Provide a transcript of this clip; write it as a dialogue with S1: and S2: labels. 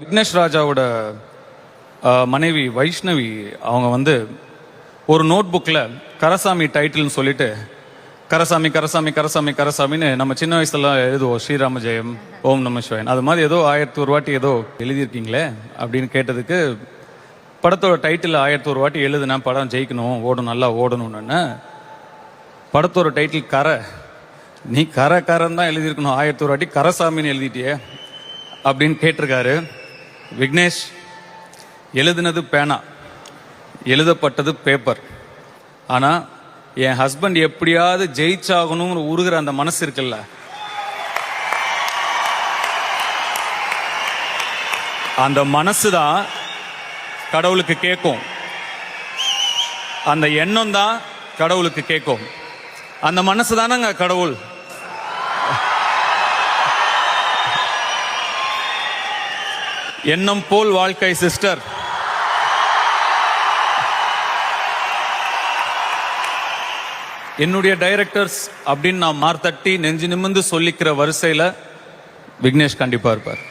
S1: விக்னேஷ் ராஜாவோட மனைவி வைஷ்ணவி அவங்க வந்து ஒரு நோட் புக்கில் கரசாமி டைட்டில்னு சொல்லிட்டு கரசாமி கரசாமி கரசாமி கரசாமின்னு நம்ம சின்ன வயசுல எழுதுவோம், ஸ்ரீராம ஜெயம், ஓம் நம சிவாயன், அது மாதிரி ஏதோ 1001 வாட்டி ஏதோ எழுதியிருக்கீங்களே அப்படின்னு கேட்டதுக்கு படத்தோட டைட்டில் 1001 வாட்டி எழுதுனா படம் ஜெயிக்கணும், ஓடணும், நல்லா ஓடணும்னு. படத்தோட டைட்டில் கரை, நீ கரன்னு தான் எழுதியிருக்கணும், 1001 வாட்டி கரசாமின்னு எழுதிட்டியே அப்படின்னு கேட்டிருக்காரு. விக்னேஷ், எழுதுனது பேனா, எழுதப்பட்டது பேப்பர். ஆனால் என் ஹஸ்பண்ட் எப்படியாவது ஜெயிச்சாகணும்னு உருகிற அந்த மனசு இருக்குல்ல, அந்த மனசு தான் கடவுளுக்கு கேட்கும், அந்த எண்ணம் தான் கடவுளுக்கு கேட்கும். அந்த மனசு தானங்க கடவுள். எண்ணம் போல் வாழ்க்கை சிஸ்டர். என்னுடைய டைரக்டர்ஸ் அப்படின்னு நான் மார்த்தட்டி நெஞ்சு நிமிர்ந்து சொல்லிக்கிற வரிசையில் விக்னேஷ் கண்டிப்பா இருப்பார்.